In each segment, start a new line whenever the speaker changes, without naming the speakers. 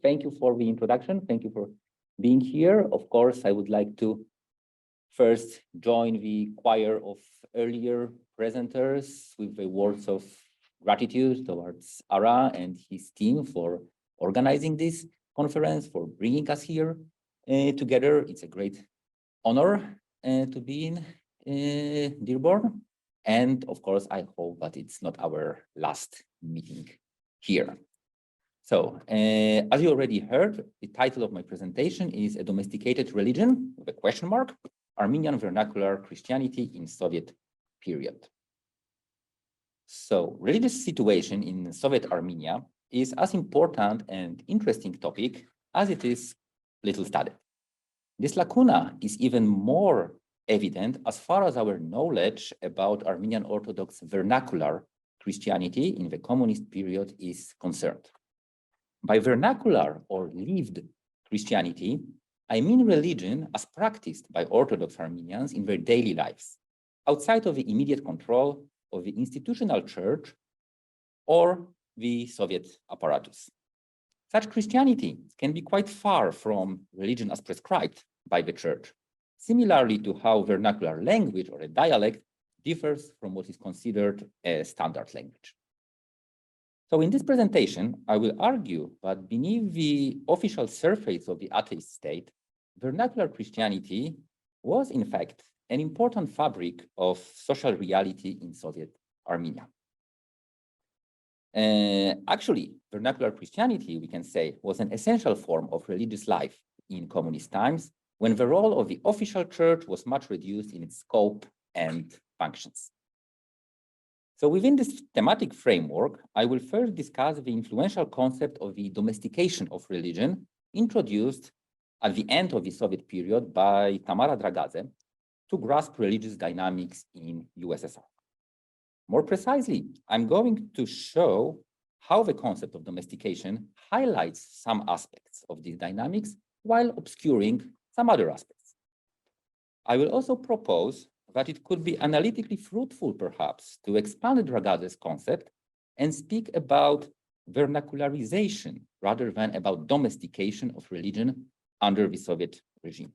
thank you for the introduction. Thank you for being here. Of course, I would like to first join the choir of earlier presenters with the words of gratitude towards Ara and his team for organizing this conference, for bringing us here together. It's a great honor to be in Dearborn. And of course, I hope that it's not our last meeting here. So, as you already heard, the title of my presentation is A Domesticated Religion, with a question mark, Armenian Vernacular Christianity in Soviet Period. So, religious situation in Soviet Armenia is as important and interesting topic as it is little studied. This lacuna is even more evident as far as our knowledge about Armenian Orthodox vernacular Christianity in the communist period is concerned. By vernacular or lived Christianity, I mean religion as practiced by Orthodox Armenians in their daily lives, outside of the immediate control of the institutional church or the Soviet apparatus. Such Christianity can be quite far from religion as prescribed by the church, similarly to how vernacular language or a dialect differs from what is considered a standard language. So in this presentation, I will argue that beneath the official surface of the atheist state, vernacular Christianity was in fact an important fabric of social reality in Soviet Armenia. Actually, vernacular Christianity, we can say, was an essential form of religious life in communist times, when the role of the official church was much reduced in its scope and functions. So within this thematic framework, I will first discuss the influential concept of the domestication of religion introduced at the end of the Soviet period by Tamara Dragadze to grasp religious dynamics in USSR. More precisely, I'm going to show how the concept of domestication highlights some aspects of these dynamics while obscuring some other aspects. I will also propose that it could be analytically fruitful, perhaps, to expand Dragadze's concept and speak about vernacularization rather than about domestication of religion under the Soviet regime.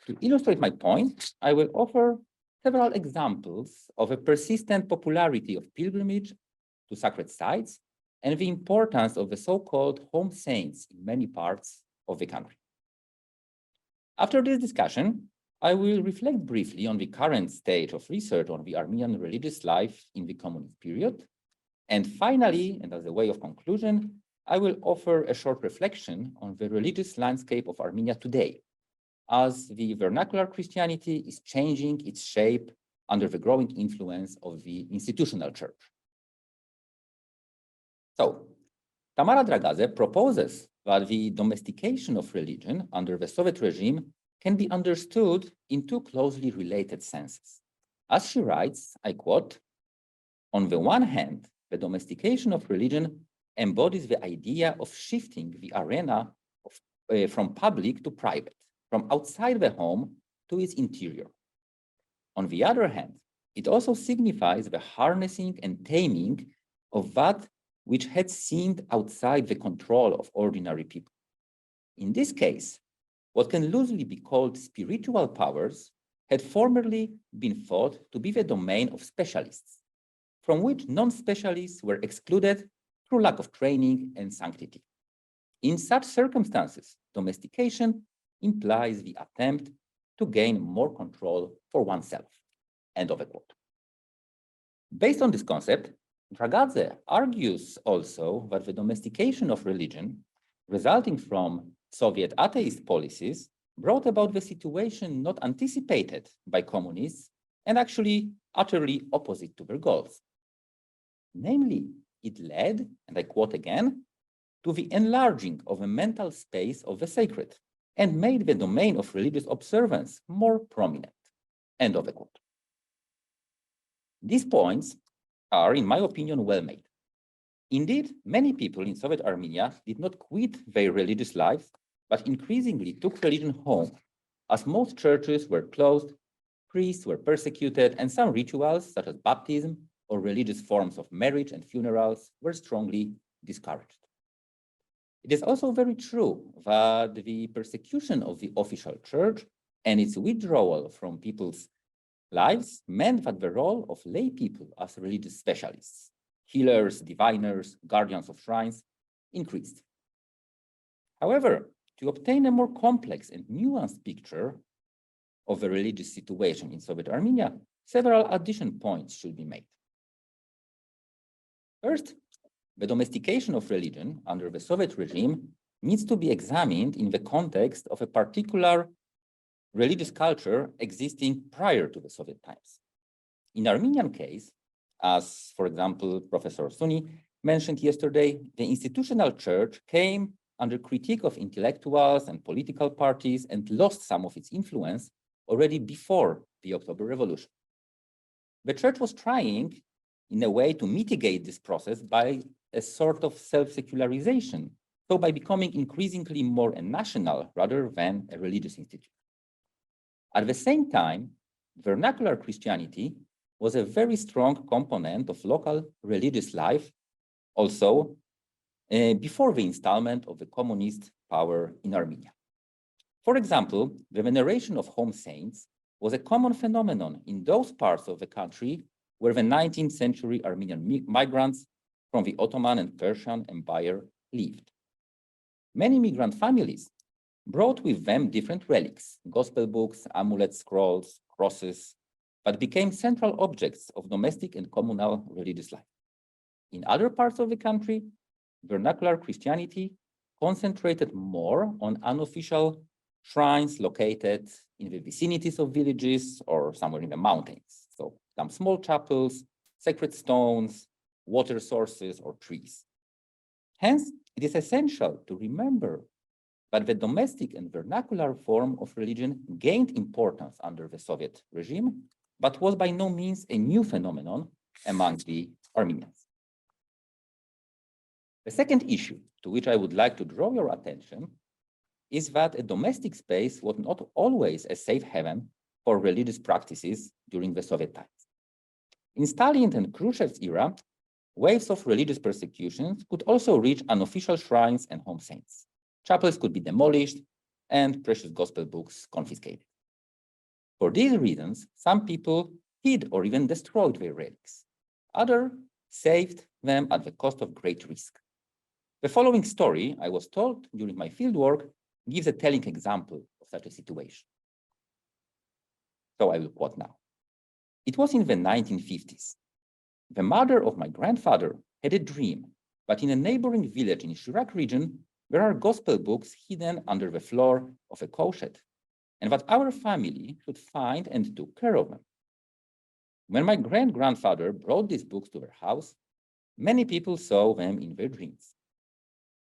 To illustrate my point, I will offer several examples of a persistent popularity of pilgrimage to sacred sites and the importance of the so-called home saints in many parts of the country. After this discussion, I will reflect briefly on the current state of research on the Armenian religious life in the communist period. And finally, and as a way of conclusion, I will offer a short reflection on the religious landscape of Armenia today, as the vernacular Christianity is changing its shape under the growing influence of the institutional church. So, Tamara Dragadze proposes that the domestication of religion under the Soviet regime can be understood in two closely related senses. As she writes, I quote, "On the one hand, the domestication of religion embodies the idea of shifting the arena from public to private, from outside the home to its interior. On the other hand, it also signifies the harnessing and taming of that which had seemed outside the control of ordinary people. In this case, what can loosely be called spiritual powers had formerly been thought to be the domain of specialists, from which non-specialists were excluded through lack of training and sanctity. In such circumstances, domestication implies the attempt to gain more control for oneself." End of a quote. Based on this concept, Dragadze argues also that the domestication of religion resulting from Soviet atheist policies brought about the situation not anticipated by communists and actually utterly opposite to their goals. Namely, it led, and I quote again, to the enlarging of a mental space of the sacred and made the domain of religious observance more prominent. End of the quote. These points are, in my opinion, well made. Indeed, many people in Soviet Armenia did not quit their religious lives, but increasingly took religion home, as most churches were closed, priests were persecuted, and some rituals, such as baptism or religious forms of marriage and funerals, were strongly discouraged. It is also very true that the persecution of the official church and its withdrawal from people's lives meant that the role of lay people as religious specialists, healers, diviners, guardians of shrines, increased. However, to obtain a more complex and nuanced picture of the religious situation in Soviet Armenia, several additional points should be made. First, the domestication of religion under the Soviet regime needs to be examined in the context of a particular religious culture existing prior to the Soviet times. In Armenian case, as for example, Professor Suni mentioned yesterday, the institutional church came under critique of intellectuals and political parties and lost some of its influence already before the October Revolution. The church was trying in a way to mitigate this process by a sort of self-secularization, so by becoming increasingly more a national rather than a religious institution. At the same time, vernacular Christianity was a very strong component of local religious life, also before the installment of the communist power in Armenia. For example, the veneration of home saints was a common phenomenon in those parts of the country where the 19th century Armenian migrants from the Ottoman and Persian Empire lived. Many migrant families brought with them different relics, gospel books, amulets, scrolls, crosses, but became central objects of domestic and communal religious life. In other parts of the country, vernacular Christianity concentrated more on unofficial shrines located in the vicinities of villages or somewhere in the mountains. So some small chapels, sacred stones, water sources, or trees. Hence, it is essential to remember that the domestic and vernacular form of religion gained importance under the Soviet regime, but was by no means a new phenomenon among the Armenians. The second issue to which I would like to draw your attention is that a domestic space was not always a safe haven for religious practices during the Soviet times. In Stalin and Khrushchev's era, waves of religious persecutions could also reach unofficial shrines and home saints. Chapels could be demolished and precious gospel books confiscated. For these reasons, some people hid or even destroyed their relics. Others saved them at the cost of great risk. The following story, I was told during my fieldwork, gives a telling example of such a situation. So I will quote now. It was in the 1950s. The mother of my grandfather had a dream, but in a neighboring village in Shirak region, there are gospel books hidden under the floor of a cowshed, and that our family should find and took care of them. When my great-grandfather brought these books to their house, many people saw them in their dreams.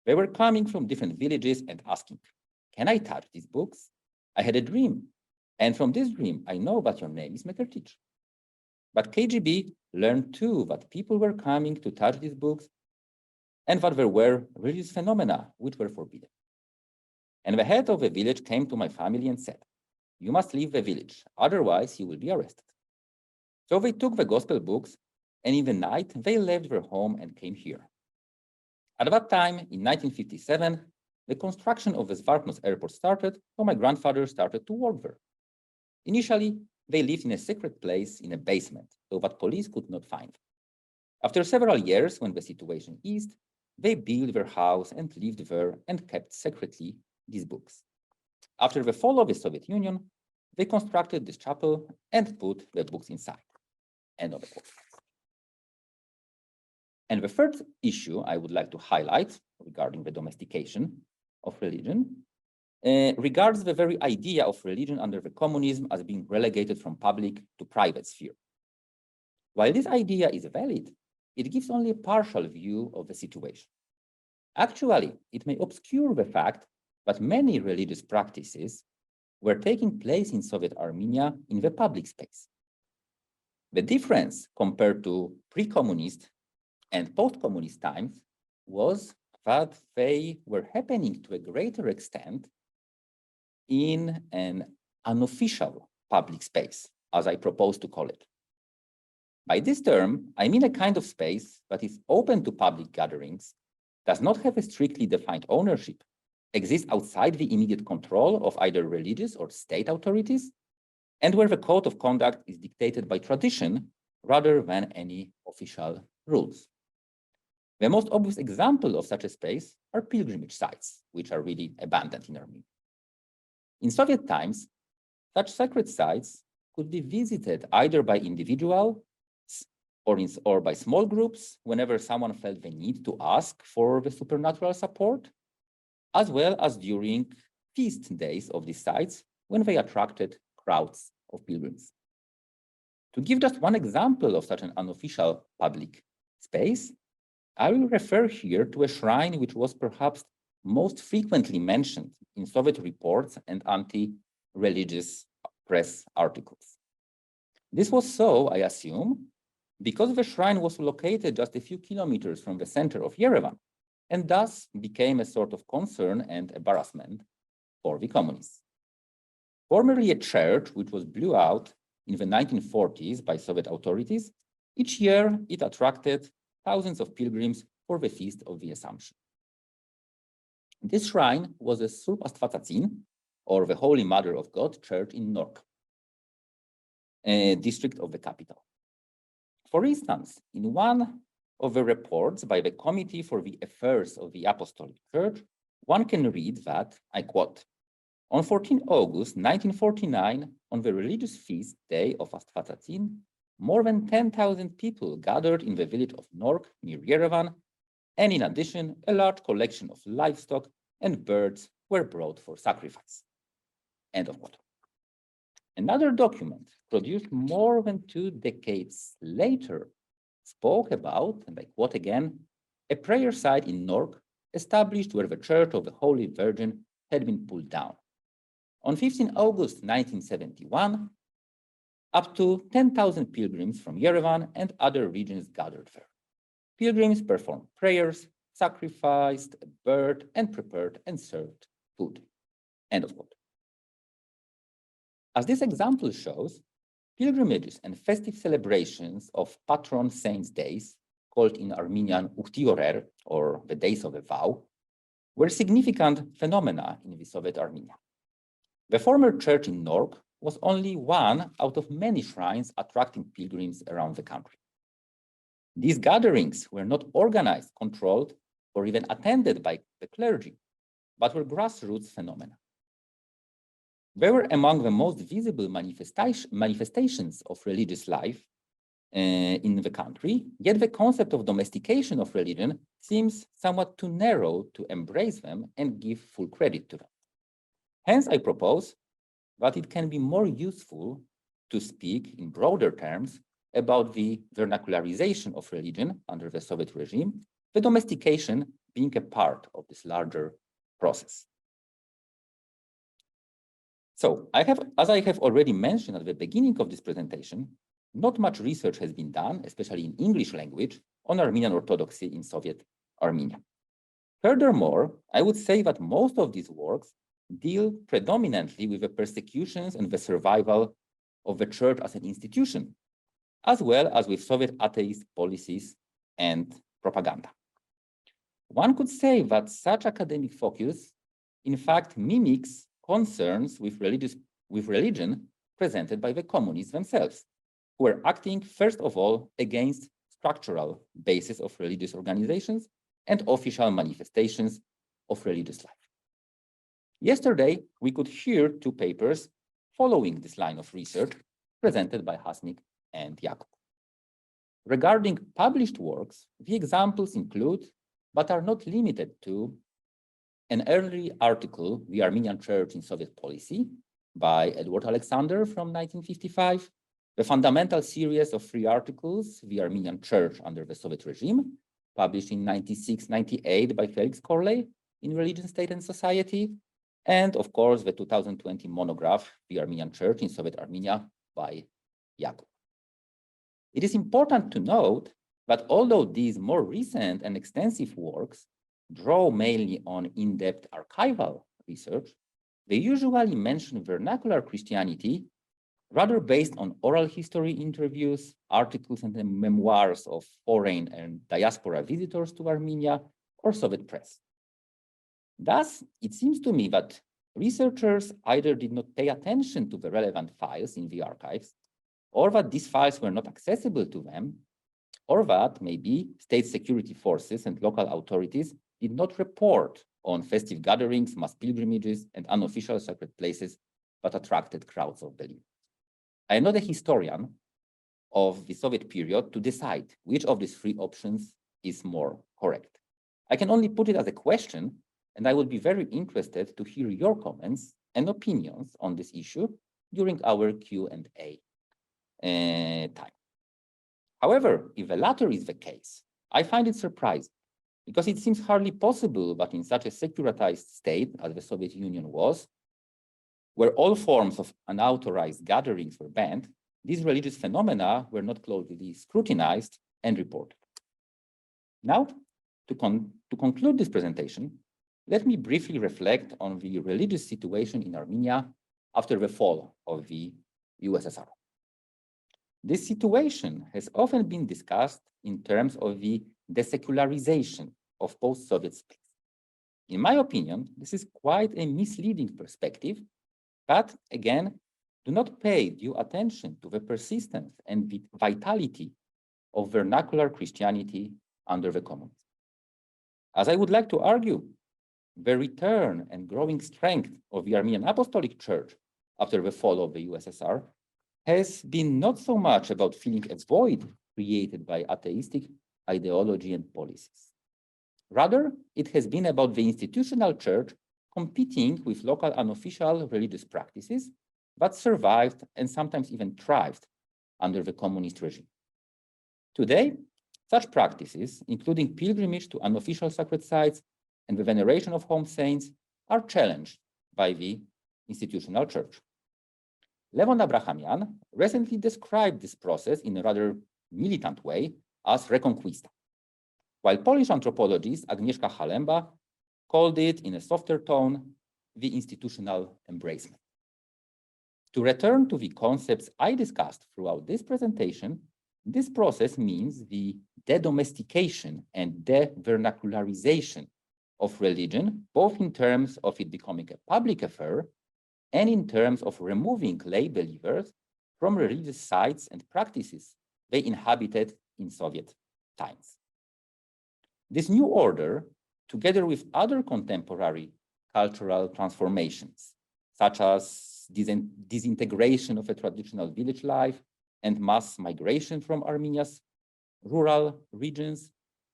They were coming from different villages and asking, "Can I touch these books? I had a dream, and from this dream, I know that your name is Mekertich." But KGB learned too that people were coming to touch these books and that there were religious phenomena which were forbidden. And the head of the village came to my family and said, "You must leave the village, otherwise you will be arrested." So they took the gospel books, and in the night they left their home and came here. At that time, in 1957, the construction of the Zvartnos airport started, so my grandfather started to work there. Initially, they lived in a secret place in a basement, so that police could not find them. After several years, when the situation eased, they built their house and lived there and kept secretly these books. After the fall of the Soviet Union, they constructed this chapel and put the books inside. End of the quote. And the third issue I would like to highlight regarding the domestication of religion regards the very idea of religion under the communism as being relegated from public to private sphere. While this idea is valid, it gives only a partial view of the situation. Actually, it may obscure the fact that many religious practices were taking place in Soviet Armenia in the public space. The difference compared to pre-communist and post-communist times was that they were happening to a greater extent in an unofficial public space, as I propose to call it. By this term, I mean a kind of space that is open to public gatherings, does not have a strictly defined ownership, exists outside the immediate control of either religious or state authorities, and where the code of conduct is dictated by tradition rather than any official rules. The most obvious example of such a space are pilgrimage sites, which are really abundant in Armenia. In Soviet times, such sacred sites could be visited either by individuals or by small groups whenever someone felt the need to ask for the supernatural support, as well as during feast days of these sites when they attracted crowds of pilgrims. To give just one example of such an unofficial public space, I will refer here to a shrine which was perhaps most frequently mentioned in Soviet reports and anti-religious press articles. This was so, I assume, because the shrine was located just a few kilometers from the center of Yerevan, and thus became a sort of concern and embarrassment for the communists. Formerly a church which was blew out in the 1940s by Soviet authorities, each year it attracted thousands of pilgrims for the Feast of the Assumption. This shrine was a surb, or the Holy Mother of God church in Nork, a district of the capital. For instance, in one of the reports by the Committee for the Affairs of the Apostolic Church, one can read that, I quote, on 14 August 1949, on the religious feast day of Astvatsatin, more than 10,000 people gathered in the village of Nork near Yerevan, and in addition, a large collection of livestock and birds were brought for sacrifice. End of quote. Another document produced more than 2 decades later spoke about, and I quote again, a prayer site in Nork established where the Church of the Holy Virgin had been pulled down. On 15 August 1971, up to 10,000 pilgrims from Yerevan and other regions gathered there. Pilgrims performed prayers, sacrificed a bird, and prepared and served food. End of quote. As this example shows, pilgrimages and festive celebrations of patron saints' days, called in Armenian Uhtiorer, or the days of the vow, were significant phenomena in the Soviet Armenia. The former church in Nork was only one out of many shrines attracting pilgrims around the country. These gatherings were not organized, controlled, or even attended by the clergy, but were grassroots phenomena. They were among the most visible manifestations of religious life in the country, yet the concept of domestication of religion seems somewhat too narrow to embrace them and give full credit to them. Hence, I propose that it can be more useful to speak in broader terms about the vernacularization of religion under the Soviet regime, the domestication being a part of this larger process. So, as I have already mentioned at the beginning of this presentation, not much research has been done, especially in English language, on Armenian Orthodoxy in Soviet Armenia. Furthermore, I would say that most of these works deal predominantly with the persecutions and the survival of the church as an institution, as well as with Soviet atheist policies and propaganda. One could say that such academic focus, in fact, mimics concerns with religion presented by the communists themselves, who were acting, first of all, against structural basis of religious organizations and official manifestations of religious life. Yesterday, we could hear 2 papers following this line of research presented by Hasnik and Jakub. Regarding published works, the examples include, but are not limited to, an early article, The Armenian Church in Soviet Policy, by Edward Alexander from 1955, the fundamental series of 3 articles, The Armenian Church under the Soviet regime, published in 96-98 by Felix Corley in Religion, State and Society, and of course, the 2020 monograph, The Armenian Church in Soviet Armenia by Jakub. It is important to note that although these more recent and extensive works draw mainly on in-depth archival research, they usually mention vernacular Christianity rather based on oral history interviews, articles and memoirs of foreign and diaspora visitors to Armenia, or Soviet press. Thus, it seems to me that researchers either did not pay attention to the relevant files in the archives, or that these files were not accessible to them, or that maybe state security forces and local authorities did not report on festive gatherings, mass pilgrimages, and unofficial sacred places that attracted crowds of believers. I am not a historian of the Soviet period to decide which of these three options is more correct. I can only put it as a question, and I would be very interested to hear your comments and opinions on this issue during our Q&A time. However, if the latter is the case, I find it surprising because it seems hardly possible that in such a secularized state as the Soviet Union was, where all forms of unauthorized gatherings were banned, these religious phenomena were not closely scrutinized and reported. Now, to conclude this presentation, let me briefly reflect on the religious situation in Armenia after the fall of the USSR. This situation has often been discussed in terms of the desecularization of post-Soviet space. In my opinion, this is quite a misleading perspective, but again, do not pay due attention to the persistence and vitality of vernacular Christianity under the communism. As I would like to argue, the return and growing strength of the Armenian Apostolic Church after the fall of the USSR has been not so much about filling a void created by atheistic ideology and policies. Rather, it has been about the institutional church competing with local unofficial religious practices that survived and sometimes even thrived under the communist regime. Today, such practices, including pilgrimage to unofficial sacred sites and the veneration of home saints, are challenged by the institutional church. Levon Abrahamian recently described this process in a rather militant way as reconquista, while Polish anthropologist Agnieszka Halemba called it in a softer tone, the institutional embracement. To return to the concepts I discussed throughout this presentation, this process means the de-domestication and de-vernacularization of religion, both in terms of it becoming a public affair and in terms of removing lay believers from religious sites and practices they inhabited in Soviet times. This new order, together with other contemporary cultural transformations, such as disintegration of a traditional village life and mass migration from Armenia's rural regions,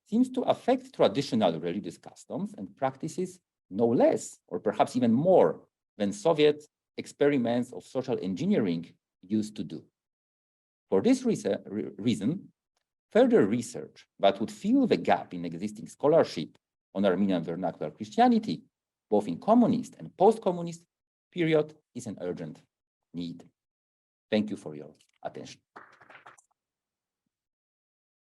seems to affect traditional religious customs and practices no less, or perhaps even more, than Soviet experiments of social engineering used to do. For this reason, further research that would fill the gap in existing scholarship on Armenian vernacular Christianity, both in communist and post-communist period, is an urgent need. Thank you for your attention.